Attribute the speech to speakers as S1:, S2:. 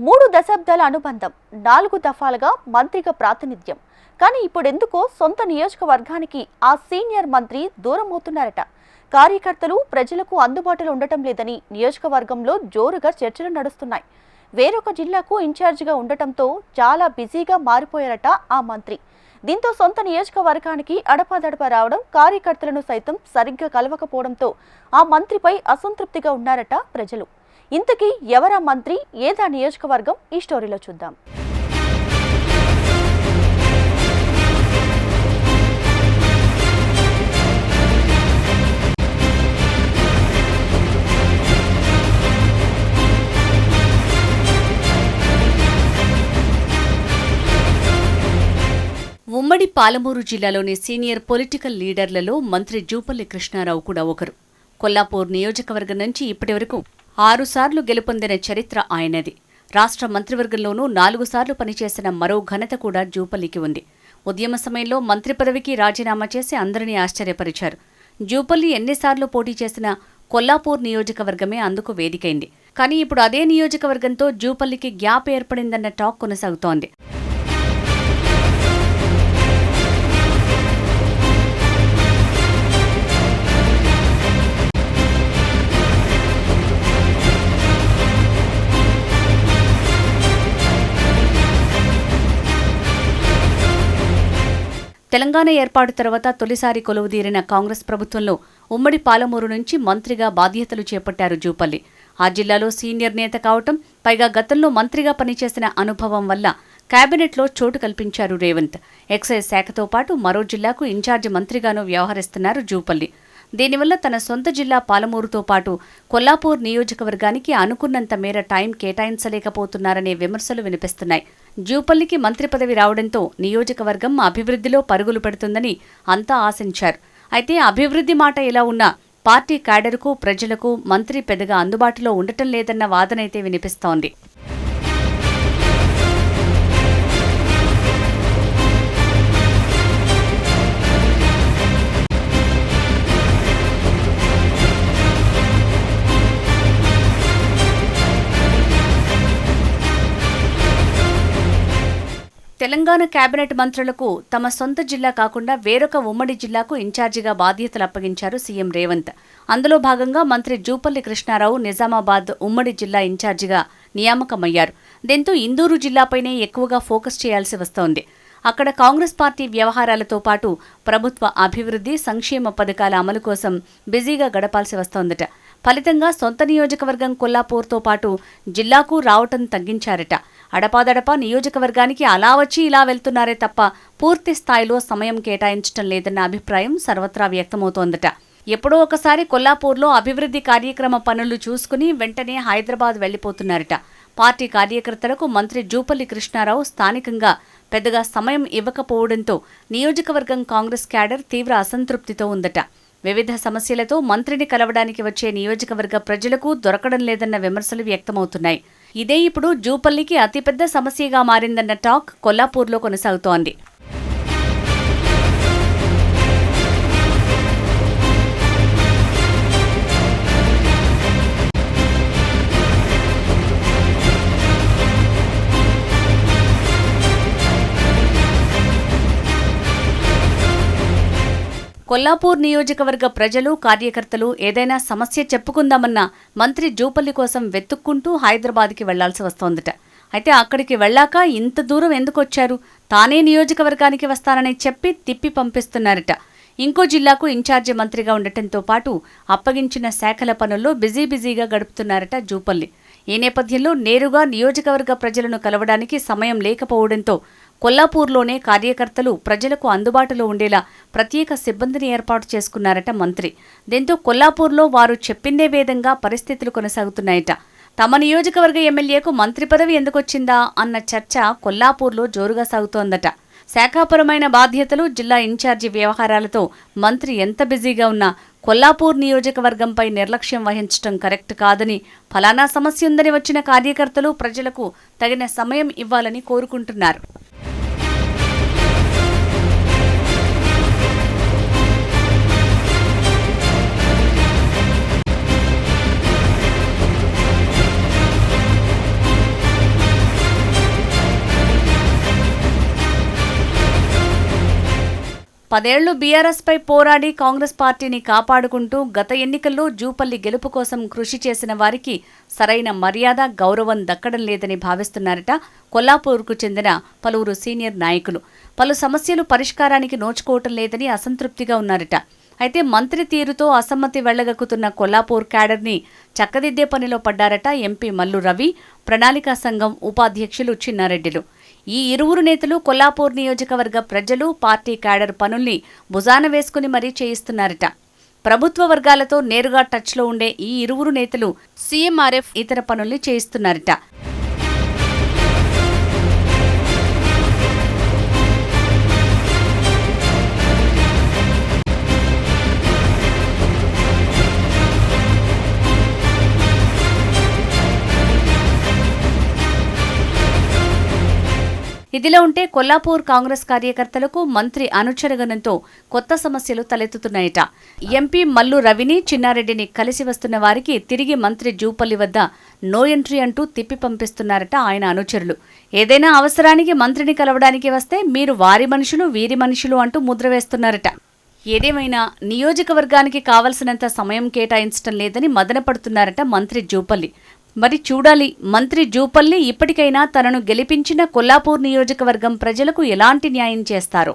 S1: 3 దశాబ్దాల అనుబంధం, 4 దఫాలుగా మంత్రిగా ప్రాతినిధ్యం. కానీ ఇప్పుడెందుకో సొంత నియోజకవర్గానికి ఆ సీనియర్ మంత్రి దూరం అవుతున్నారట. కార్యకర్తలు ప్రజలకు అందుబాటులో ఉండటం లేదని నియోజకవర్గంలో జోరుగా చర్చలు నడుస్తున్నాయి. వేరొక జిల్లాకు ఇన్ఛార్జిగా ఉండటంతో చాలా బిజీగా మారిపోయారట ఆ మంత్రి. దీంతో సొంత నియోజకవర్గానికి అడపాదడపా రావడం, కార్యకర్తలను సైతం సరిగ్గా కలవకపోవడంతో ఆ మంత్రిపై అసంతృప్తిగా ఉన్నారట ప్రజలు. ఇంతకీ ఎవరా మంత్రి, ఏదా నియోజకవర్గం? ఈ స్టోరీలో చూద్దాం.
S2: ఉమ్మడి పాలమూరు జిల్లాలోని సీనియర్ పొలిటికల్ లీడర్లలో మంత్రి జూపల్లి కృష్ణారావు కూడా ఒకరు. కొల్లాపూర్ నియోజకవర్గం నుంచి ఇప్పటివరకు 6 సార్లు గెలుపొందిన చరిత్ర ఆయనది. రాష్ట్ర మంత్రివర్గంలోనూ 4 సార్లు పనిచేసిన మరో ఘనత కూడా జూపల్లికి ఉంది. ఉద్యమ సమయంలో మంత్రి పదవికి రాజీనామా చేసి అందరినీ ఆశ్చర్యపరిచారు. జూపల్లి ఎన్నిసార్లు పోటీ చేసినా కొల్లాపూర్ నియోజకవర్గమే అందుకు వేదికైంది. కానీ ఇప్పుడు అదే నియోజకవర్గంతో జూపల్లికి గ్యాప్ ఏర్పడిందన్న టాక్ కొనసాగుతోంది. తెలంగాణ ఏర్పాటు తర్వాత తొలిసారి కొలువుదీరిన కాంగ్రెస్ ప్రభుత్వంలో ఉమ్మడి పాలమూరు నుంచి మంత్రిగా బాధ్యతలు చేపట్టారు జూపల్లి. ఆ జిల్లాలో సీనియర్ నేత కావటం, పైగా గతంలో మంత్రిగా పనిచేసిన అనుభవం వల్ల కేబినెట్లో చోటు కల్పించారు రేవంత్. ఎక్సైజ్ శాఖతో పాటు మరో జిల్లాకు ఇన్ఛార్జి మంత్రిగానూ వ్యవహరిస్తున్నారు జూపల్లి. దీనివల్ల తన సొంత జిల్లా పాలమూరుతో పాటు కొల్లాపూర్ నియోజకవర్గానికి అనుకున్నంత మేర టైం కేటాయించలేకపోతున్నారనే విమర్శలు వినిపిస్తున్నాయి. జూపల్లికి మంత్రి పదవి రావడంతో నియోజకవర్గం అభివృద్ధిలో పరుగులు పెడుతుందని అంతా ఆశించారు. అయితే అభివృద్ధి మాట ఎలా ఉన్నా పార్టీ క్యాడర్కు, ప్రజలకు మంత్రి పెద్దగా అందుబాటులో ఉండటం లేదన్న వాదనైతే వినిపిస్తోంది. తెలంగాణ కేబినెట్ మంత్రులకు తమ సొంత జిల్లా కాకుండా వేరొక ఉమ్మడి జిల్లాకు ఇన్ఛార్జిగా బాధ్యతలు అప్పగించారు సీఎం రేవంత్. అందులో భాగంగా మంత్రి జూపల్లి కృష్ణారావు నిజామాబాద్ ఉమ్మడి జిల్లా ఇన్ఛార్జిగా నియామకమయ్యారు. దీంతో ఇందూరు జిల్లాపైనే ఎక్కువగా ఫోకస్ చేయాల్సి వస్తోంది. అక్కడ కాంగ్రెస్ పార్టీ వ్యవహారాలతో పాటు ప్రభుత్వ అభివృద్ధి, సంక్షేమ పథకాల అమలు కోసం బిజీగా గడపాల్సి వస్తోందట. ఫలితంగా సొంత నియోజకవర్గం కొల్లాపూర్తో పాటు జిల్లాకు రావటం తగ్గించారట. అడపాదడపా నియోజకవర్గానికి అలా వచ్చి ఇలా వెళ్తున్నారే తప్ప పూర్తి స్థాయిలో సమయం కేటాయించడం లేదన్న అభిప్రాయం సర్వత్రా వ్యక్తమవుతోందట. ఎప్పుడో ఒకసారి కొల్లాపూర్లో అభివృద్ధి కార్యక్రమ పనులు చూసుకుని వెంటనే హైదరాబాద్ వెళ్లిపోతున్నారట. పార్టీ కార్యకర్తలకు మంత్రి జూపల్లి కృష్ణారావు స్థానికంగా పెద్దగా సమయం ఇవ్వకపోవడంతో నియోజకవర్గం కాంగ్రెస్ క్యాడర్ తీవ్ర అసంతృప్తితో ఉందట. వివిధ సమస్యలతో మంత్రిని కలవడానికి వచ్చే నియోజకవర్గ ప్రజలకు దొరకడం లేదన్న విమర్శలు వ్యక్తమవుతున్నాయి. ఇదే ఇప్పుడు జూపల్లికి అతిపెద్ద సమస్యగా మారిందన్న టాక్ కొల్లాపూర్లో కొనసాగుతోంది. కొల్లాపూర్ నియోజకవర్గ ప్రజలు, కార్యకర్తలు ఏదైనా సమస్య చెప్పుకుందామన్నా మంత్రి జూపల్లి కోసం వెతుక్కుంటూ హైదరాబాద్కి వెళ్లాల్సి వస్తోందట. అయితే అక్కడికి వెళ్లాక ఇంత దూరం ఎందుకొచ్చారు, తానే నియోజకవర్గానికి వస్తానని చెప్పి తిప్పి పంపిస్తున్నారట. ఇంకో జిల్లాకు ఇన్ఛార్జి మంత్రిగా ఉండటంతో పాటు అప్పగించిన శాఖల పనుల్లో బిజీగా గడుపుతున్నారట జూపల్లి. ఈ నేపథ్యంలో నేరుగా నియోజకవర్గ ప్రజలను కలవడానికి సమయం లేకపోవడంతో కొల్లాపూర్లోనే కార్యకర్తలు ప్రజలకు అందుబాటులో ఉండేలా ప్రత్యేక సిబ్బందిని ఏర్పాటు చేసుకున్నారట మంత్రి. దీంతో కొల్లాపూర్లో వారు చెప్పిందే విధంగా పరిస్థితులు కొనసాగుతున్నాయట. తమ నియోజకవర్గ ఎమ్మెల్యేకు మంత్రి పదవి ఎందుకొచ్చిందా అన్న చర్చ కొల్లాపూర్లో జోరుగా సాగుతోందట. శాఖాపరమైన బాధ్యతలు, జిల్లా ఇన్ఛార్జి వ్యవహారాలతో మంత్రి ఎంత బిజీగా ఉన్నా కొల్లాపూర్ నియోజకవర్గంపై నిర్లక్ష్యం వహించడం కరెక్ట్ కాదని, ఫలానా సమస్య ఉందని వచ్చిన కార్యకర్తలు ప్రజలకు తగిన సమయం ఇవ్వాలని కోరుకుంటున్నారు. 10 ఏళ్లు బీఆర్ఎస్పై పోరాడి కాంగ్రెస్ పార్టీని కాపాడుకుంటూ గత ఎన్నికల్లో జూపల్లి గెలుపు కోసం కృషి చేసిన వారికి సరైన మర్యాద, గౌరవం దక్కడం లేదని భావిస్తున్నారట కొల్లాపూర్కు చెందిన పలువురు సీనియర్ నాయకులు. పలు సమస్యలు పరిష్కారానికి నోచుకోవటం లేదని అసంతృప్తిగా ఉన్నారట. అయితే మంత్రి తీరుతో అసమ్మతి వెళ్లగక్కుతున్న కొల్లాపూర్ క్యాడర్ని చక్కదిద్దే పనిలో పడ్డారట ఎంపీ మల్లు రవి, ప్రణాళికా సంఘం ఉపాధ్యక్షులు చిన్నారెడ్డిలు. ఈ ఇరువురు నేతలు కొల్లాపూర్ నియోజకవర్గ ప్రజలు, పార్టీ క్యాడర్ పనుల్ని భుజాన వేసుకుని మరీ చేయిస్తున్నారట. ప్రభుత్వ వర్గాలతో నేరుగా టచ్లో ఉండే ఈ ఇరువురు నేతలు సీఎంఆర్ఎఫ్ ఇతర పనుల్ని చేయిస్తున్నారట. ఇదిలా ఉంటే కొల్లాపూర్ కాంగ్రెస్ కార్యకర్తలకు మంత్రి అనుచరగణంతో కొత్త సమస్యలు తలెత్తుతున్నాయట. ఎంపీ మల్లు రవిని, చిన్నారెడ్డిని కలిసి వస్తున్న వారికి తిరిగి మంత్రి జూపల్లి వద్ద నో ఎంట్రీ అంటూ తిప్పి పంపిస్తున్నారట ఆయన అనుచరులు. ఏదైనా అవసరానికి మంత్రిని కలవడానికి వస్తే మీరు వారి మనుషులు, వీరి మనుషులు అంటూ ముద్ర వేస్తున్నారట. ఏదేమైనా నియోజకవర్గానికి కావలసినంత సమయం కేటాయించడం లేదని మదనపడుతున్నారట మంత్రి జూపల్లి. మరి చూడాలి, మంత్రి జూపల్లి ఇప్పటికైనా తనను గెలిపించిన కొల్లాపూర్ నియోజకవర్గం ప్రజలకు ఎలాంటి న్యాయం చేస్తారో.